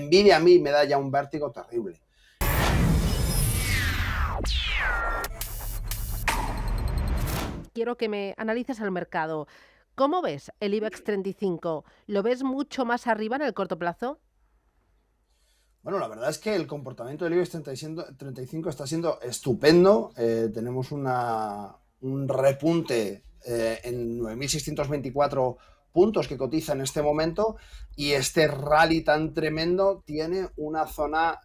Nvidia a mí me da ya un vértigo terrible. Quiero que me analices el mercado. ¿Cómo ves el IBEX 35? ¿Lo ves mucho más arriba en el corto plazo? Bueno, la verdad es que el comportamiento del IBEX 35 está siendo estupendo. Tenemos un repunte en 9.624 puntos que cotiza en este momento, y este rally tan tremendo tiene una zona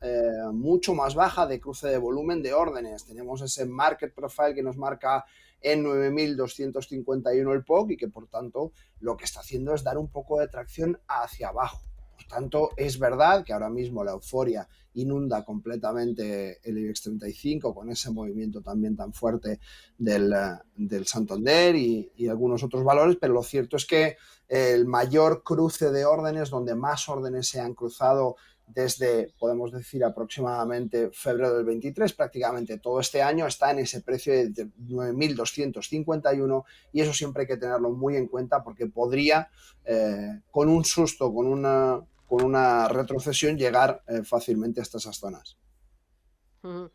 mucho más baja de cruce de volumen de órdenes. Tenemos ese market profile que nos marca en 9.251 el POC, y que por tanto lo que está haciendo es dar un poco de tracción hacia abajo. Por tanto, es verdad que ahora mismo la euforia inunda completamente el IBEX 35 con ese movimiento también tan fuerte del Santander y algunos otros valores, pero lo cierto es que el mayor cruce de órdenes, donde más órdenes se han cruzado desde, podemos decir, aproximadamente febrero del 23, prácticamente todo este año, está en ese precio de 9.251, y eso siempre hay que tenerlo muy en cuenta, porque podría, con un susto, con una retrocesión, llegar fácilmente hasta esas zonas. Ujú.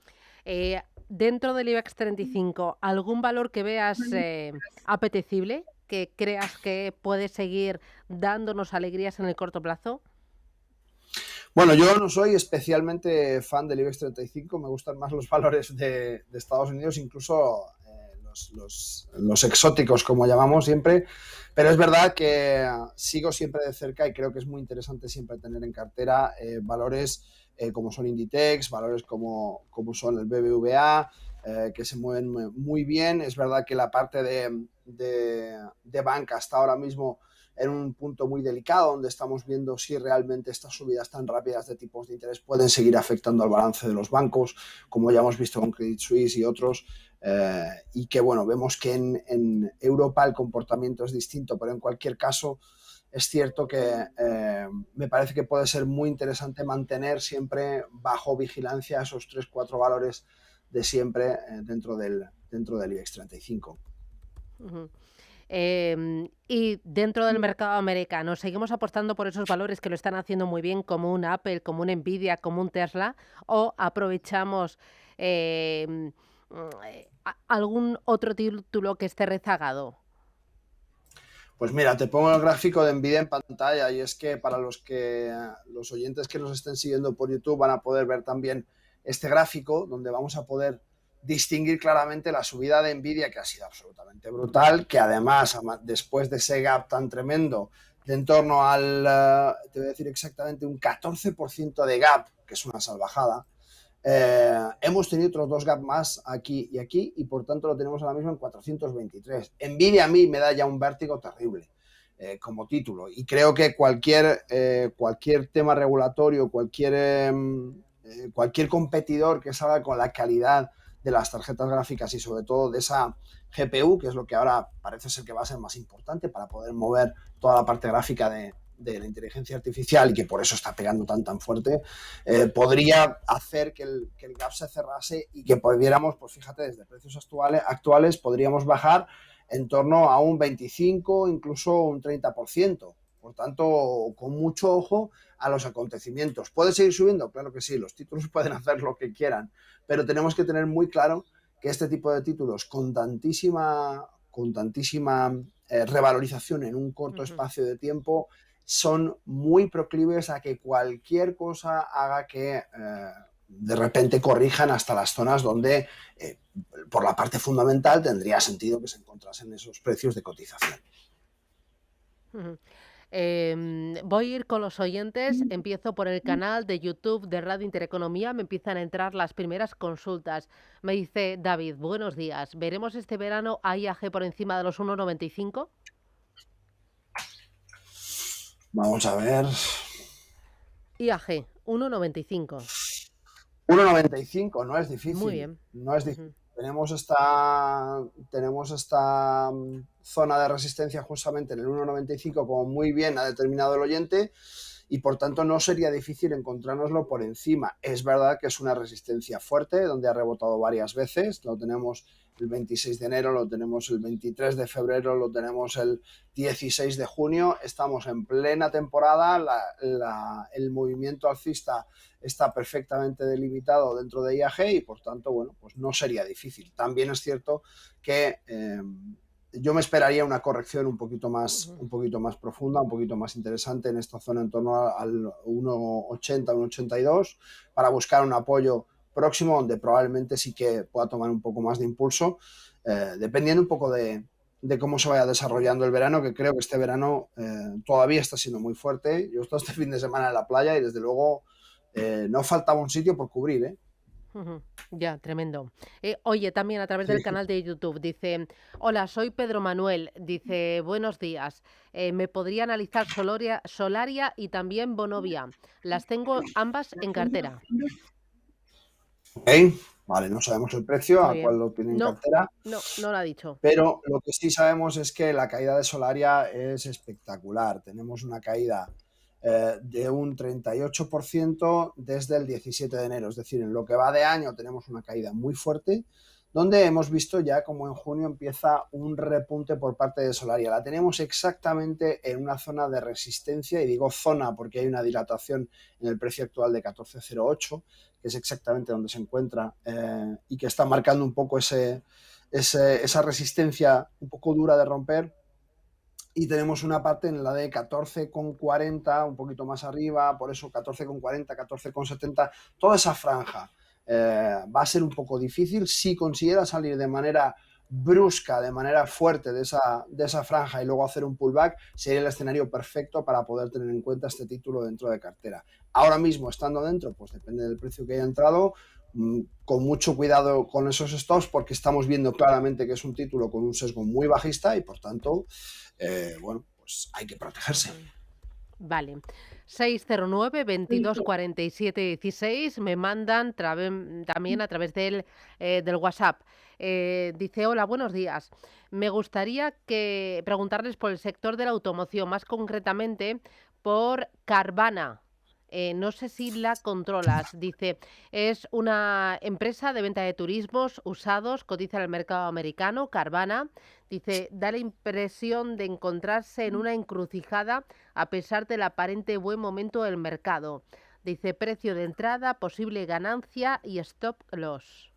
Dentro del IBEX 35, ¿algún valor que veas apetecible, que creas que puede seguir dándonos alegrías en el corto plazo? Bueno, yo no soy especialmente fan del IBEX 35, me gustan más los valores de Estados Unidos, incluso los exóticos, como llamamos siempre, pero es verdad que sigo siempre de cerca, y creo que es muy interesante siempre tener en cartera valores como son Inditex, valores como son el BBVA, que se mueven muy bien. Es verdad que la parte de banca está ahora mismo en un punto muy delicado, donde estamos viendo si realmente estas subidas tan rápidas de tipos de interés pueden seguir afectando al balance de los bancos, como ya hemos visto con Credit Suisse y otros, y que bueno, vemos que en Europa el comportamiento es distinto, pero en cualquier caso es cierto que me parece que puede ser muy interesante mantener siempre bajo vigilancia esos 3-4 valores de siempre dentro del IBEX 35. Ujú. Y dentro del mercado americano, ¿seguimos apostando por esos valores que lo están haciendo muy bien, como un Apple, como un Nvidia, como un Tesla, o aprovechamos algún otro título que esté rezagado? Pues mira, te pongo el gráfico de Nvidia en pantalla, y es que para los oyentes que nos estén siguiendo por YouTube van a poder ver también este gráfico, donde vamos a poder distinguir claramente la subida de Nvidia, que ha sido absolutamente brutal, que además, después de ese gap tan tremendo de en torno al, te voy a decir exactamente, un 14% de gap, que es una salvajada. Hemos tenido otros dos gaps más aquí y aquí, y por tanto lo tenemos ahora mismo en 423. Nvidia a mí me da ya un vértigo terrible como título, y creo que cualquier tema regulatorio, cualquier competidor que salga con la calidad de las tarjetas gráficas y sobre todo de esa GPU, que es lo que ahora parece ser que va a ser más importante para poder mover toda la parte gráfica de la inteligencia artificial, y que por eso está pegando tan fuerte, podría hacer que el gap se cerrase, y que pudiéramos, pues fíjate, desde precios actuales podríamos bajar en torno a un 25, incluso un 30%. Por tanto, con mucho ojo a los acontecimientos. ¿Puede seguir subiendo? Claro que sí, los títulos pueden hacer lo que quieran, pero tenemos que tener muy claro que este tipo de títulos con tantísima revalorización en un corto Ujú. espacio de tiempo son muy proclives a que cualquier cosa haga que de repente corrijan hasta las zonas donde, por la parte fundamental, tendría sentido que se encontrasen esos precios de cotización. Ujú. Voy a ir con los oyentes, empiezo por el canal de YouTube de Radio Intereconomía, me empiezan a entrar las primeras consultas. Me dice David, buenos días, ¿veremos este verano a IAG por encima de los 1,95? Vamos a ver. IAG, 1,95. 1,95 no es Muy difícil, bien. no es difícil. Ujú. Tenemos esta zona de resistencia justamente en el 1,95, como muy bien ha determinado el oyente, y por tanto no sería difícil encontrárnoslo por encima. Es verdad que es una resistencia fuerte, donde ha rebotado varias veces, lo tenemos el 26 de enero, lo tenemos el 23 de febrero, lo tenemos el 16 de junio. Estamos en plena temporada, el movimiento alcista está perfectamente delimitado dentro de IAG y, por tanto, bueno, pues no sería difícil. También es cierto que yo me esperaría una corrección un poquito más profunda, un poquito más interesante en esta zona en torno al 1,80, 1,82 para buscar un apoyo próximo donde probablemente sí que pueda tomar un poco más de impulso, dependiendo un poco de cómo se vaya desarrollando el verano, que creo que este verano todavía está siendo muy fuerte. Yo he estado este fin de semana en la playa y desde luego no faltaba un sitio por cubrir, ¿eh? Ya, tremendo. Oye, también a través del Sí. canal de YouTube dice, hola, soy Pedro Manuel, dice, buenos días, ¿me podría analizar Solaria y también Bonovia? Las tengo ambas en cartera. Ok, vale, no sabemos el precio Muy a cuál bien. lo tiene en No, cartera, no lo ha dicho. pero lo que sí sabemos es que la caída de Solaria es espectacular. Tenemos una caída de un 38% desde el 17 de enero, es decir, en lo que va de año tenemos una caída muy fuerte, donde hemos visto ya como en junio empieza un repunte por parte de Solaria. La tenemos exactamente en una zona de resistencia, y digo zona porque hay una dilatación en el precio actual de 14,08, que es exactamente donde se encuentra y que está marcando un poco esa resistencia un poco dura de romper. Y tenemos una parte en la de 14,40, un poquito más arriba, por eso 14,40, 14,70, toda esa franja va a ser un poco difícil. Si consiguiera salir de manera brusca, de manera fuerte de esa franja y luego hacer un pullback, sería el escenario perfecto para poder tener en cuenta este título dentro de cartera. Ahora mismo, estando dentro, pues depende del precio que haya entrado, con mucho cuidado con esos stops, porque estamos viendo claramente que es un título con un sesgo muy bajista y, por tanto, bueno, pues hay que protegerse. Vale. 609-2247-16 me mandan también a través del WhatsApp. Dice, hola, buenos días. Me gustaría preguntarles por el sector de la automoción, más concretamente por Carvana. No sé si la controlas. Dice, es una empresa de venta de turismos usados, cotiza en el mercado americano, Carvana. Dice, da la impresión de encontrarse en una encrucijada a pesar del aparente buen momento del mercado. Dice, precio de entrada, posible ganancia y stop loss.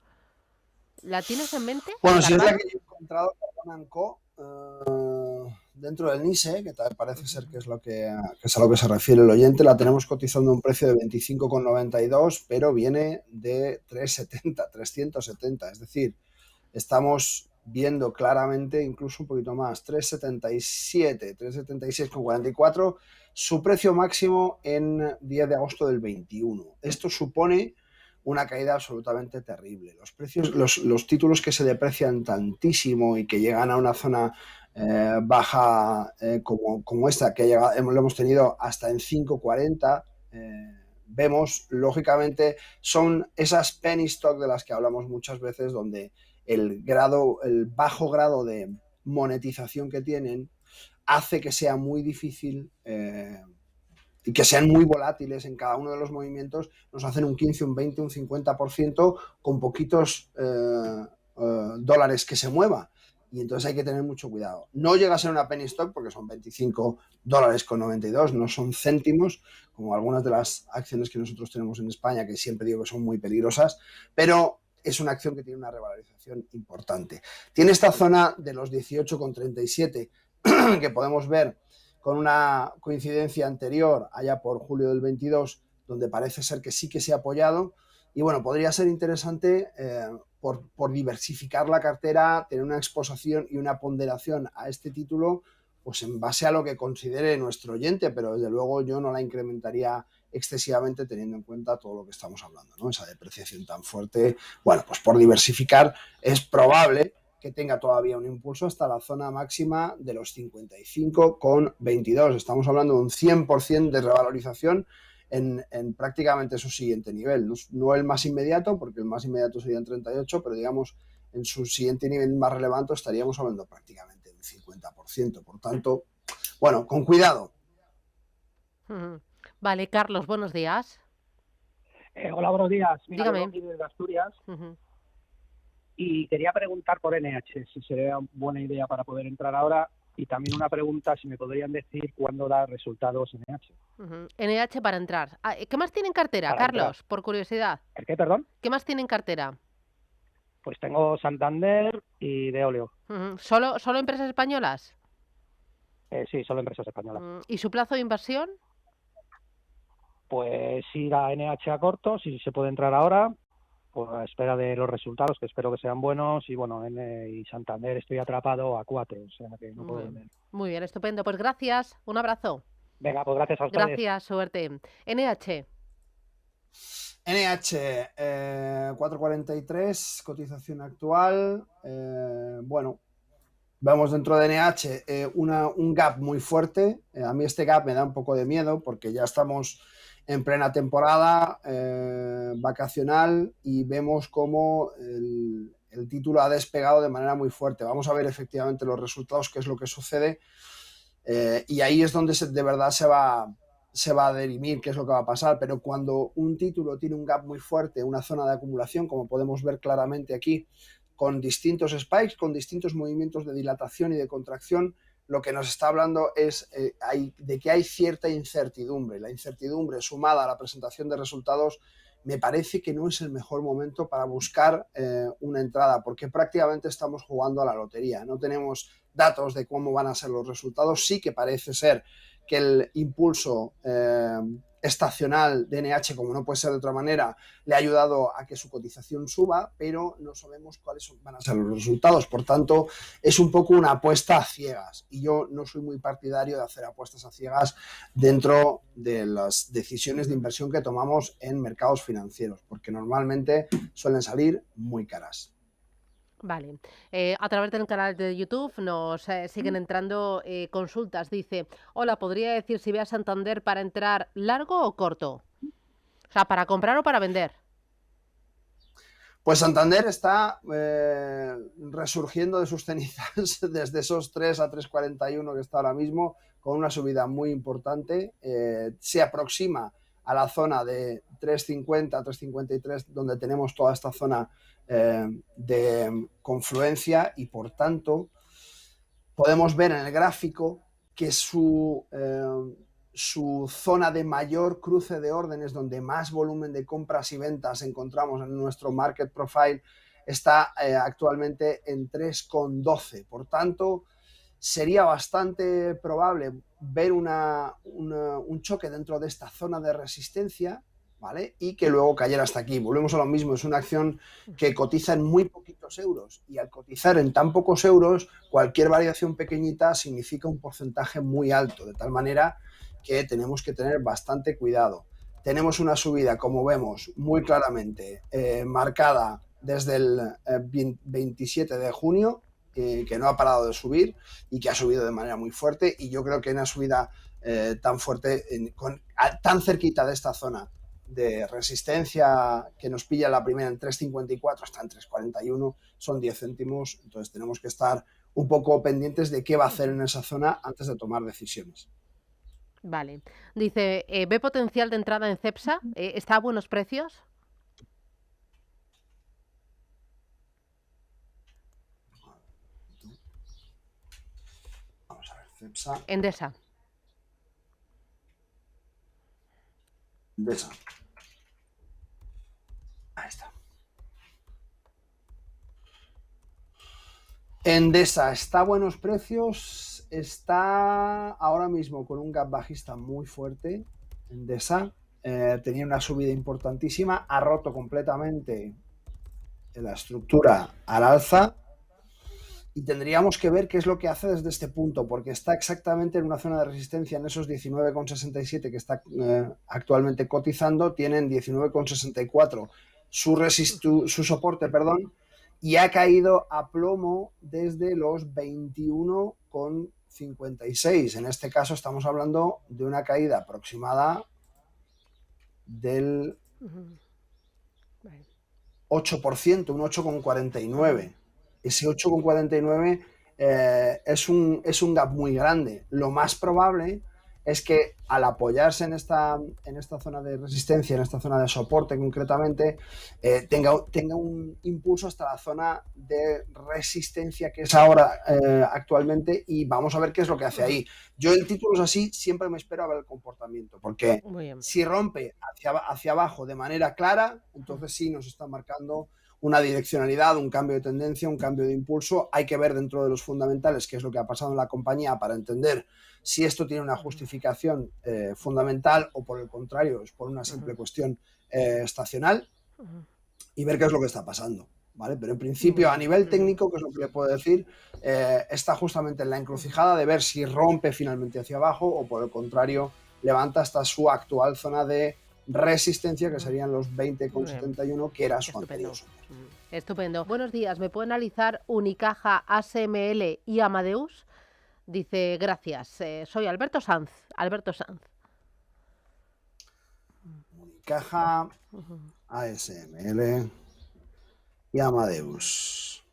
¿La tienes en mente, Bueno, si es la Carvana? que yo he encontrado, Carbon Co, dentro del NISE, que parece ser que es a lo que se refiere el oyente, la tenemos cotizando a un precio de 25,92, pero viene de 370, es decir, estamos viendo claramente incluso un poquito más, 377, 376,44, su precio máximo en 10 de agosto del 21. Esto supone una caída absolutamente terrible. Los precios, los títulos que se deprecian tantísimo y que llegan a una zona baja como esta, que lo hemos tenido hasta en 5,40, vemos, lógicamente, son esas penny stock de las que hablamos muchas veces, donde el bajo grado de monetización que tienen hace que sea muy difícil y que sean muy volátiles en cada uno de los movimientos. Nos hacen un 15, un 20, un 50% con poquitos dólares que se mueva. Y entonces hay que tener mucho cuidado. No llega a ser una penny stock porque son 25 dólares con 92, no son céntimos, como algunas de las acciones que nosotros tenemos en España, que siempre digo que son muy peligrosas, pero es una acción que tiene una revalorización importante. Tiene esta zona de los 18,37 que podemos ver con una coincidencia anterior, allá por julio del 22, donde parece ser que sí que se ha apoyado. Y bueno, podría ser interesante por diversificar la cartera, tener una exposición y una ponderación a este título, pues en base a lo que considere nuestro oyente, pero desde luego yo no la incrementaría excesivamente teniendo en cuenta todo lo que estamos hablando, ¿no? Esa depreciación tan fuerte. Bueno, pues por diversificar es probable que tenga todavía un impulso hasta la zona máxima de los 55,22. Estamos hablando de un 100% de revalorización en prácticamente su siguiente nivel. No el más inmediato, porque el más inmediato sería en 38, pero digamos en su siguiente nivel más relevante estaríamos hablando prácticamente de un 50%. Por tanto, bueno, con cuidado. Vale, Carlos, buenos días. Hola, buenos días. Mira, vengo Dígame. aquí desde Asturias Y quería preguntar por NH, si sería buena idea para poder entrar ahora. Y también una pregunta, si me podrían decir cuándo da resultados NH. NH para entrar. ¿Qué más tiene en cartera, Para Carlos? entrar. Por curiosidad. ¿El qué, perdón? ¿Qué más tiene en cartera? Pues tengo Santander y Deoleo. ¿Solo empresas españolas? Sí, solo empresas españolas. ¿Y su plazo de inversión? Pues ir a NH a corto, si se puede entrar ahora, pues a espera de los resultados, que espero que sean buenos. Y bueno, y Santander estoy atrapado a 4, o sea que no puedo vender. Muy bien, estupendo. Pues gracias, un abrazo. Venga, pues gracias a ustedes. Gracias, suerte. NH. NH 4,43, cotización actual. Bueno, vemos dentro de NH un gap muy fuerte. A mí este gap me da un poco de miedo porque ya estamos en plena temporada vacacional y vemos cómo el título ha despegado de manera muy fuerte. Vamos a ver efectivamente los resultados, qué es lo que sucede. Y ahí es donde de verdad se va a dirimir qué es lo que va a pasar, pero cuando un título tiene un gap muy fuerte, una zona de acumulación, como podemos ver claramente aquí, con distintos spikes, con distintos movimientos de dilatación y de contracción, lo que nos está hablando es de que hay cierta incertidumbre. La incertidumbre sumada a la presentación de resultados me parece que no es el mejor momento para buscar una entrada, porque prácticamente estamos jugando a la lotería. No tenemos datos de cómo van a ser los resultados. Sí que parece ser que el impulso estacional de NH, como no puede ser de otra manera, le ha ayudado a que su cotización suba, pero no sabemos cuáles van a ser los resultados. Por tanto, es un poco una apuesta a ciegas. Y yo no soy muy partidario de hacer apuestas a ciegas dentro de las decisiones de inversión que tomamos en mercados financieros, porque normalmente suelen salir muy caras. Vale. A través del canal de YouTube nos siguen entrando consultas. Dice, hola, ¿podría decir si ve a Santander para entrar largo o corto? O sea, ¿para comprar o para vender? Pues Santander está resurgiendo de sus cenizas desde esos 3 a 3,41 que está ahora mismo, con una subida muy importante. Se aproxima a la zona de 3,50, 3,53, donde tenemos toda esta zona de confluencia y, por tanto, podemos ver en el gráfico que su zona de mayor cruce de órdenes, donde más volumen de compras y ventas encontramos en nuestro market profile, está actualmente en 3,12. Por tanto, sería bastante probable ver un choque dentro de esta zona de resistencia, ¿vale? Y que luego cayera hasta aquí. Volvemos a lo mismo, es una acción que cotiza en muy poquitos euros, y al cotizar en tan pocos euros, cualquier variación pequeñita significa un porcentaje muy alto, de tal manera que tenemos que tener bastante cuidado. Tenemos una subida, como vemos, muy claramente marcada desde el 27 de junio, que no ha parado de subir y que ha subido de manera muy fuerte, y yo creo que una subida tan fuerte, tan cerquita de esta zona de resistencia que nos pilla la primera en 3,54 hasta en 3,41, son 10 céntimos, entonces tenemos que estar un poco pendientes de qué va a hacer en esa zona antes de tomar decisiones. Vale. Dice, ¿ve potencial de entrada en Cepsa? ¿Está a buenos precios? Vamos a ver, Cepsa. Endesa. Endesa. Ahí está. Endesa está a buenos precios, está ahora mismo con un gap bajista muy fuerte. Endesa tenía una subida importantísima, ha roto completamente la estructura al alza, y tendríamos que ver qué es lo que hace desde este punto, porque está exactamente en una zona de resistencia en esos 19,67 que está actualmente cotizando. Tienen 19,64 su soporte, perdón, y ha caído a plomo desde los 21,56. En este caso estamos hablando de una caída aproximada del 8%, un 8,49. Ese 8,49 es un gap muy grande. Lo más probable es que al apoyarse en esta zona de resistencia, en esta zona de soporte concretamente, tenga un impulso hasta la zona de resistencia que es ahora actualmente, y vamos a ver qué es lo que hace ahí. Yo en títulos así siempre me espero a ver el comportamiento, porque si rompe hacia abajo de manera clara, entonces sí nos está marcando una direccionalidad, un cambio de tendencia, un cambio de impulso. Hay que ver dentro de los fundamentales qué es lo que ha pasado en la compañía para entender si esto tiene una justificación fundamental o, por el contrario, es por una simple cuestión estacional, y ver qué es lo que está pasando, ¿vale? Pero en principio, a nivel técnico, que es lo que le puedo decir, está justamente en la encrucijada de ver si rompe finalmente hacia abajo o, por el contrario, levanta hasta su actual zona de resistencia, que serían los 20,71, que era su anterior. Estupendo. Buenos días, ¿me puede analizar Unicaja, ASML y Amadeus? Dice, gracias, soy Alberto Sanz. Unicaja, ASML y Amadeus.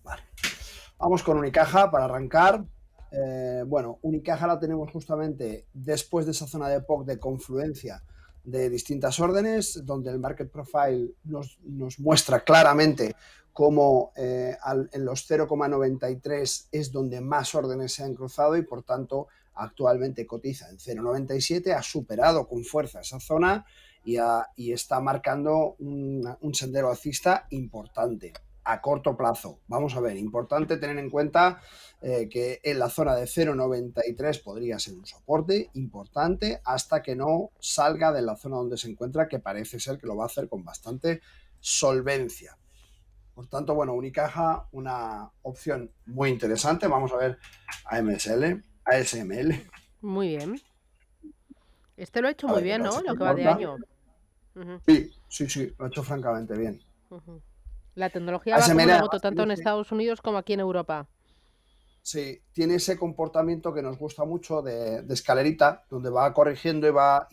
Vale. Vamos con Unicaja para arrancar. Bueno, Unicaja la tenemos justamente después de esa zona de POC de confluencia de distintas órdenes, donde el market profile nos muestra claramente cómo en los 0,93 es donde más órdenes se han cruzado, y por tanto actualmente cotiza en 0,97, ha superado con fuerza esa zona y está marcando un sendero alcista importante a corto plazo. Vamos a ver, importante tener en cuenta que en la zona de 0,93 podría ser un soporte importante hasta que no salga de la zona donde se encuentra, que parece ser que lo va a hacer con bastante solvencia. Por tanto, bueno, Unicaja, una opción muy interesante. Vamos a ver ASML. Muy bien. Este lo ha hecho muy bien, ¿no? Lo que va de año. Sí, lo ha hecho francamente bien. La tecnología va como una moto tanto en Estados Unidos como aquí en Europa. Sí, tiene ese comportamiento que nos gusta mucho de escalerita, donde va corrigiendo y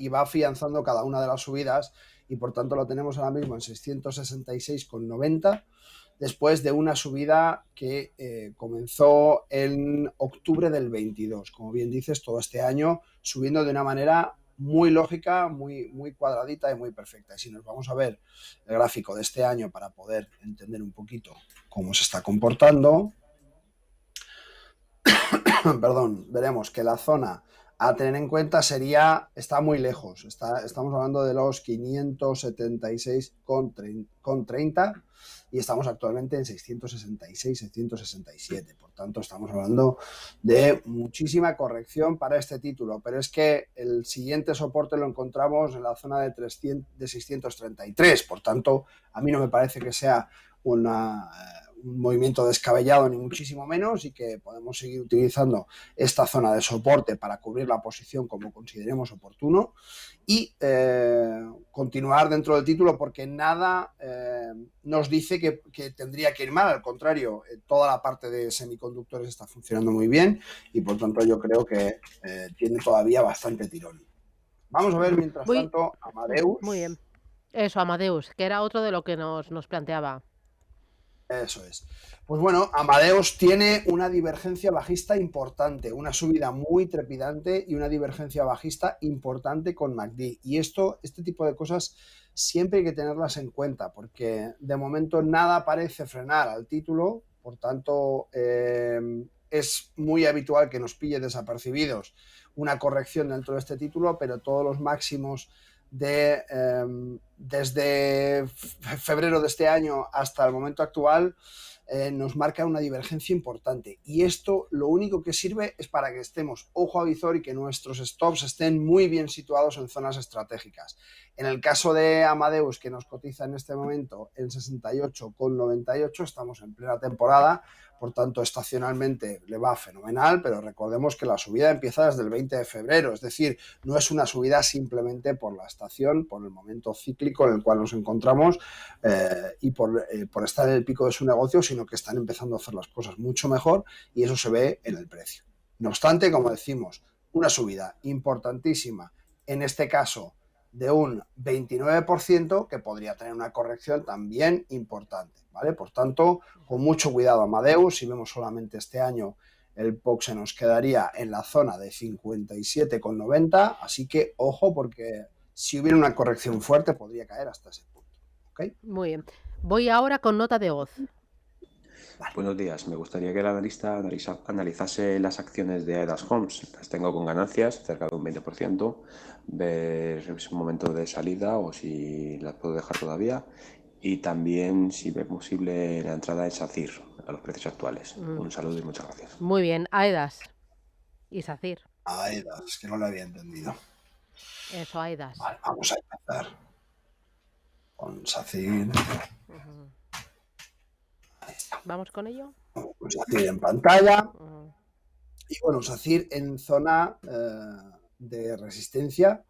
va afianzando cada una de las subidas, y por tanto lo tenemos ahora mismo en 666,90, después de una subida que comenzó en octubre del 22. Como bien dices, todo este año subiendo de una manera muy lógica, muy cuadradita y muy perfecta. Y si nos vamos a ver el gráfico de este año para poder entender un poquito cómo se está comportando, perdón, veremos que la zona a tener en cuenta está muy lejos. Estamos hablando de los 576,30 y estamos actualmente en 666, 667. Por tanto, estamos hablando de muchísima corrección para este título, pero es que el siguiente soporte lo encontramos en la zona de 633. Por tanto, a mí no me parece que sea un movimiento descabellado, ni muchísimo menos, y que podemos seguir utilizando esta zona de soporte para cubrir la posición como consideremos oportuno y continuar dentro del título, porque nada nos dice que tendría que ir mal. Al contrario, toda la parte de semiconductores está funcionando muy bien y por tanto yo creo que tiene todavía bastante tirón. Vamos a ver mientras tanto Amadeus. Muy bien. Eso, Amadeus, que era otro de lo que nos planteaba. Eso es. Pues bueno, Amadeus tiene una divergencia bajista importante, una subida muy trepidante y una divergencia bajista importante con MACD. Y este tipo de cosas siempre hay que tenerlas en cuenta, porque de momento nada parece frenar al título, por tanto es muy habitual que nos pille desapercibidos una corrección dentro de este título, pero todos los máximos desde febrero de este año hasta el momento actual nos marca una divergencia importante, y esto lo único que sirve es para que estemos ojo a visor y que nuestros stops estén muy bien situados en zonas estratégicas. En el caso de Amadeus, que nos cotiza en este momento en 68,98, estamos en plena temporada, por tanto estacionalmente le va fenomenal, pero recordemos que la subida empieza desde el 20 de febrero, es decir, no es una subida simplemente por la estación, por el momento cíclico en el cual nos encontramos y por estar en el pico de su negocio, sino que están empezando a hacer las cosas mucho mejor y eso se ve en el precio. No obstante, como decimos, una subida importantísima, en este caso de un 29%, que podría tener una corrección también importante, ¿vale? Por tanto, con mucho cuidado Amadeus. Si vemos solamente este año el POC se nos quedaría en la zona de 57,90, así que ojo, porque si hubiera una corrección fuerte podría caer hasta ese punto. ¿Okay? Muy bien. Voy ahora con nota de voz. Vale. Buenos días. Me gustaría que el analista analizase las acciones de Aedas Homes. Las tengo con ganancias, cerca de un 20%. Ver si es un momento de salida o si las puedo dejar todavía. Y también si ve posible la entrada en SACIR a los precios actuales. Un saludo y muchas gracias. Muy bien, Aedas y SACIR. Aedas, es que no lo había entendido. Eso, Aedas. Vale, vamos a empezar con SACIR. Ahí está. ¿Vamos con ello? Con SACIR en pantalla. Y bueno, SACIR en zona de resistencia,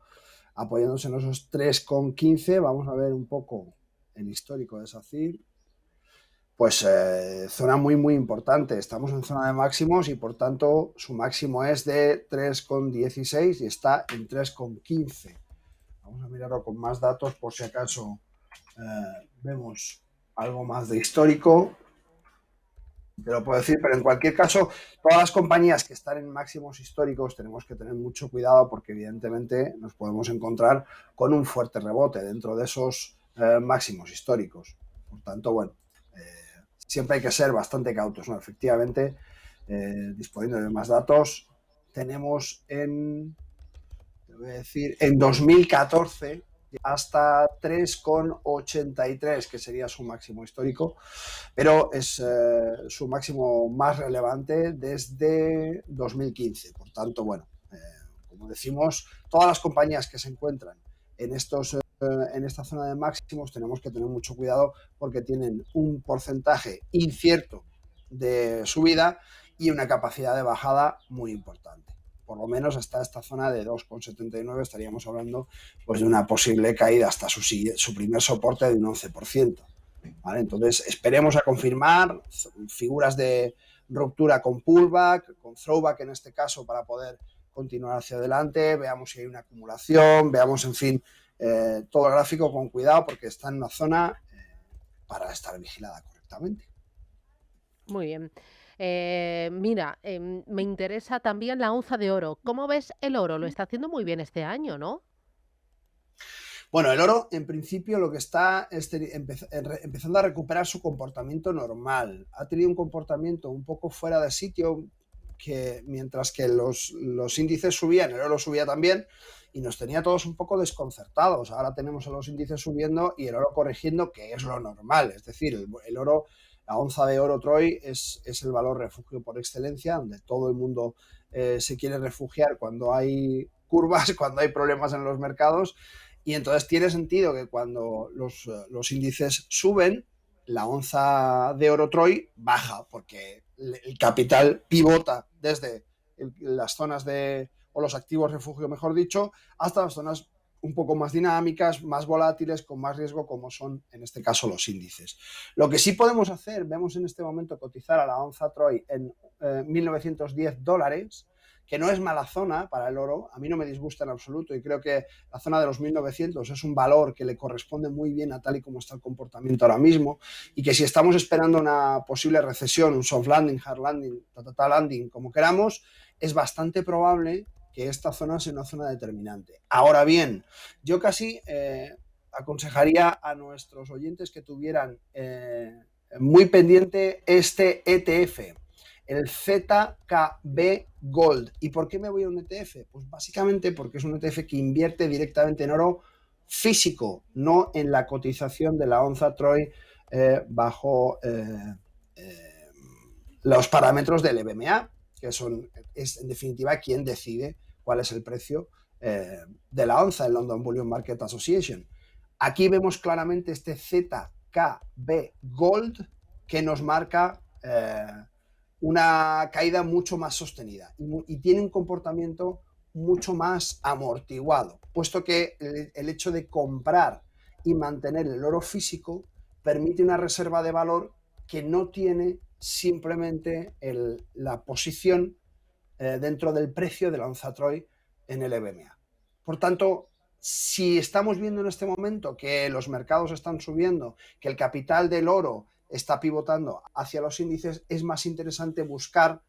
apoyándose en esos 3,15. Vamos a ver un poco el histórico de SACIR. Pues zona muy importante. Estamos en zona de máximos y por tanto su máximo es de 3,16 y está en 3,15. Vamos a mirarlo con más datos por si acaso vemos algo más de histórico. Te lo puedo decir, pero en cualquier caso, todas las compañías que están en máximos históricos tenemos que tener mucho cuidado porque evidentemente nos podemos encontrar con un fuerte rebote dentro de esos máximos históricos. Por tanto, bueno, siempre hay que ser bastante cautos, ¿no? Efectivamente, disponiendo de más datos, tenemos en 2014 hasta 3,83, que sería su máximo histórico, pero es su máximo más relevante desde 2015. Por tanto, bueno, como decimos, todas las compañías que se encuentran en esta zona de máximos tenemos que tener mucho cuidado porque tienen un porcentaje incierto de subida y una capacidad de bajada muy importante. Por lo menos hasta esta zona de 2,79 estaríamos hablando pues, de una posible caída hasta su primer soporte de un 11%. ¿Vale? Entonces esperemos a confirmar figuras de ruptura con pullback, con throwback en este caso para poder continuar hacia adelante, veamos si hay una acumulación, veamos en fin todo el gráfico con cuidado porque está en una zona para estar vigilada correctamente. Muy bien. Mira, me interesa también la onza de oro. ¿Cómo ves el oro? Lo está haciendo muy bien este año, ¿no? Bueno, el oro en principio lo que está es empezando a recuperar su comportamiento normal. Ha tenido un comportamiento un poco fuera de sitio que mientras que los índices subían, el oro subía también y nos tenía todos un poco desconcertados. Ahora tenemos a los índices subiendo y el oro corrigiendo, que es lo normal. Es decir, el oro, la onza de oro Troy es el valor refugio por excelencia, donde todo el mundo se quiere refugiar cuando hay curvas, cuando hay problemas en los mercados. Y entonces tiene sentido que cuando los índices suben, la onza de oro Troy baja, porque el capital pivota desde las zonas o los activos refugio, mejor dicho, hasta las zonas un poco más dinámicas, más volátiles, con más riesgo, como son en este caso los índices. Lo que sí podemos hacer, vemos en este momento cotizar a la onza Troy en $1.910, que no es mala zona para el oro, a mí no me disgusta en absoluto y creo que la zona de los 1.900 es un valor que le corresponde muy bien a tal y como está el comportamiento ahora mismo y que si estamos esperando una posible recesión, un soft landing, hard landing, landing, como queramos, es bastante probable que esta zona sea una zona determinante. Ahora bien, yo casi aconsejaría a nuestros oyentes que tuvieran muy pendiente este ETF, el ZKB Gold. ¿Y por qué me voy a un ETF? Pues básicamente porque es un ETF que invierte directamente en oro físico, no en la cotización de la onza Troy bajo los parámetros del EBMA, que es en definitiva quien decide cuál es el precio de la onza, el London Bullion Market Association. Aquí vemos claramente este ZKB Gold que nos marca una caída mucho más sostenida y tiene un comportamiento mucho más amortiguado, puesto que el hecho de comprar y mantener el oro físico permite una reserva de valor que no tiene simplemente la posición dentro del precio de la onza Troy en el EBMA. Por tanto, si estamos viendo en este momento que los mercados están subiendo, que el capital del oro está pivotando hacia los índices, es más interesante buscar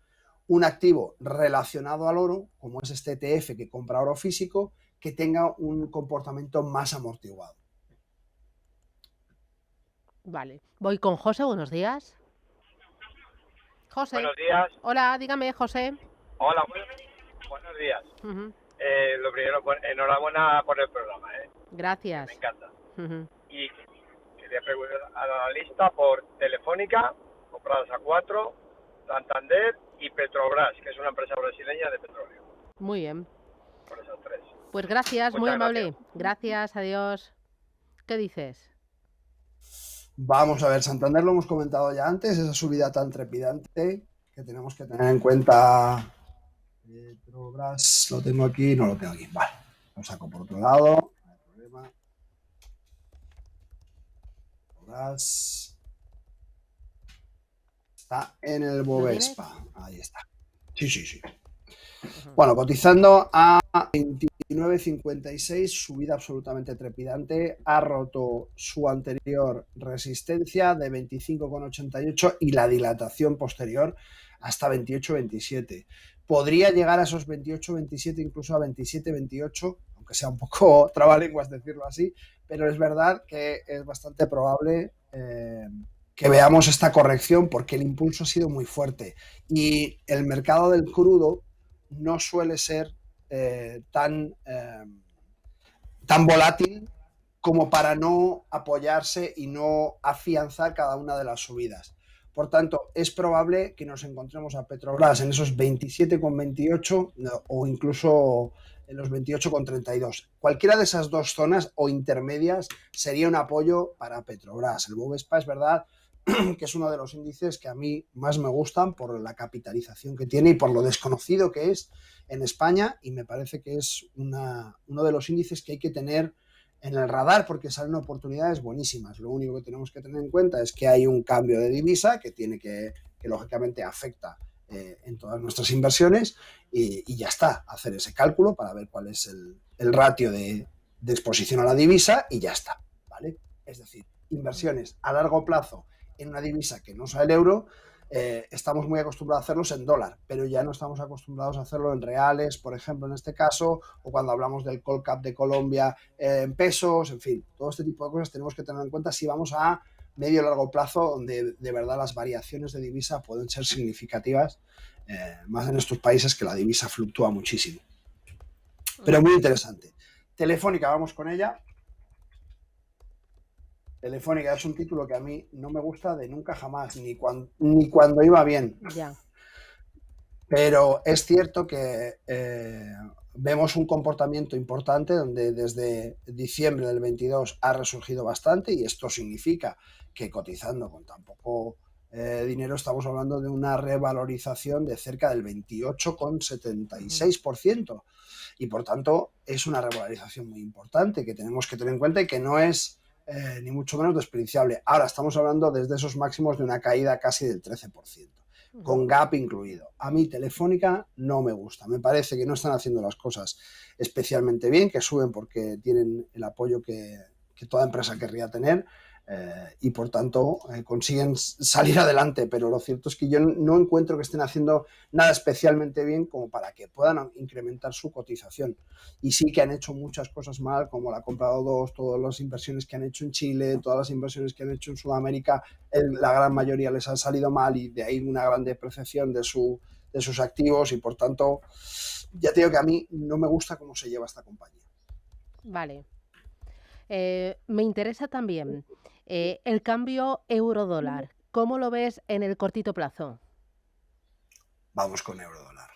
un activo relacionado al oro, como es este ETF que compra oro físico, que tenga un comportamiento más amortiguado. Vale. Voy con José, buenos días. José. Buenos días. Hola, dígame, José. Hola, buenos días. Ujú. Lo primero, enhorabuena por el programa, me Gracias. encanta. Ujú. Y quería preguntar a la lista por Telefónica, compradas a 4, Santander y Petrobras, que es una empresa brasileña de petróleo. Muy bien. Por esas 3. Pues gracias, muy Muchas amable. gracias. Gracias, adiós. ¿Qué dices? Vamos a ver, Santander lo hemos comentado ya antes, esa subida tan trepidante que tenemos que tener en cuenta. Petrobras, lo tengo aquí, no lo tengo aquí. Vale, lo saco por otro lado, no hay problema. Petrobras está en el Bovespa, ahí está. Sí. Bueno, cotizando a 29,56, subida absolutamente trepidante, ha roto su anterior resistencia de 25,88 y la dilatación posterior hasta 28,27. Podría llegar a esos 28,27, incluso a 27,28, aunque sea un poco trabalenguas decirlo así, pero es verdad que es bastante probable que veamos esta corrección porque el impulso ha sido muy fuerte y el mercado del crudo no suele ser tan volátil como para no apoyarse y no afianzar cada una de las subidas. Por tanto, es probable que nos encontremos a Petrobras en esos 27,28 o incluso en los 28,32. Cualquiera de esas dos zonas o intermedias sería un apoyo para Petrobras. El Bovespa es verdad que es uno de los índices que a mí más me gustan por la capitalización que tiene y por lo desconocido que es en España, y me parece que es uno de los índices que hay que tener en el radar porque salen oportunidades buenísimas. Lo único que tenemos que tener en cuenta es que hay un cambio de divisa que tiene que lógicamente afecta en todas nuestras inversiones y ya está, hacer ese cálculo para ver cuál es el ratio de exposición a la divisa y ya está, ¿vale? Es decir, inversiones a largo plazo en una divisa que no sea el euro, estamos muy acostumbrados a hacerlos en dólar, pero ya no estamos acostumbrados a hacerlo en reales, por ejemplo, en este caso, o cuando hablamos del Colcap de Colombia en pesos, en fin, todo este tipo de cosas tenemos que tener en cuenta si vamos a medio o largo plazo, donde de verdad las variaciones de divisa pueden ser significativas, más en estos países que la divisa fluctúa muchísimo. Pero muy interesante. Telefónica, vamos con ella. Telefónica es un título que a mí no me gusta de nunca jamás, ni cuando iba bien. Ya. Pero es cierto que vemos un comportamiento importante donde desde diciembre del 22 ha resurgido bastante y esto significa que cotizando con tan poco dinero estamos hablando de una revalorización de cerca del 28,76% y por tanto es una revalorización muy importante que tenemos que tener en cuenta y que no es ni mucho menos despreciable. Ahora estamos hablando desde esos máximos de una caída casi del 13%, con gap incluido. A mí Telefónica no me gusta, me parece que no están haciendo las cosas especialmente bien, que suben porque tienen el apoyo que toda empresa querría tener y por tanto consiguen salir adelante, pero lo cierto es que yo no encuentro que estén haciendo nada especialmente bien como para que puedan incrementar su cotización. Y sí que han hecho muchas cosas mal, como la compra de O2, todas las inversiones que han hecho en Chile, todas las inversiones que han hecho en Sudamérica, la gran mayoría les han salido mal y de ahí una gran depreciación de sus activos y por tanto ya te digo que a mí no me gusta cómo se lleva esta compañía. Vale. Me interesa también el cambio euro-dólar. ¿Cómo lo ves en el cortito plazo? Vamos con euro-dólar.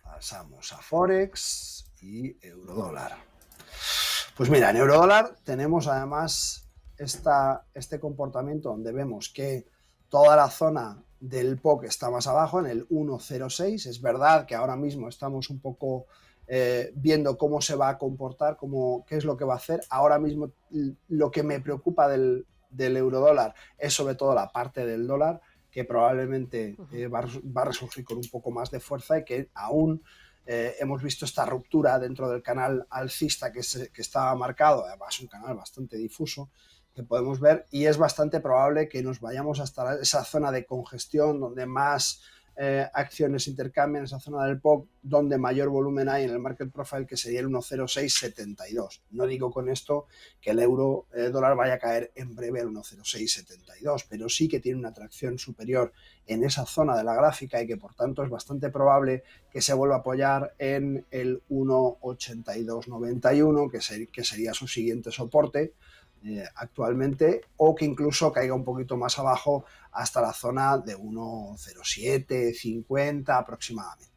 Pasamos a Forex y euro-dólar. Pues mira, en euro-dólar tenemos además este comportamiento donde vemos que toda la zona del POC está más abajo, en el 1,06. Es verdad que ahora mismo estamos un poco viendo cómo se va a comportar, qué es lo que va a hacer. Ahora mismo lo que me preocupa del euro-dólar es sobre todo la parte del dólar, que probablemente va a resurgir con un poco más de fuerza y que aún hemos visto esta ruptura dentro del canal alcista que estaba marcado, además un canal bastante difuso que podemos ver y es bastante probable que nos vayamos hasta esa zona de congestión donde más acciones intercambian en esa zona del POC donde mayor volumen hay en el market profile, que sería el 1,0672. No digo con esto que el euro dólar vaya a caer en breve al 1,0672, pero sí que tiene una atracción superior en esa zona de la gráfica y que por tanto es bastante probable que se vuelva a apoyar en el 1,8291, que sería su siguiente soporte actualmente, o que incluso caiga un poquito más abajo hasta la zona de 1,0750 aproximadamente.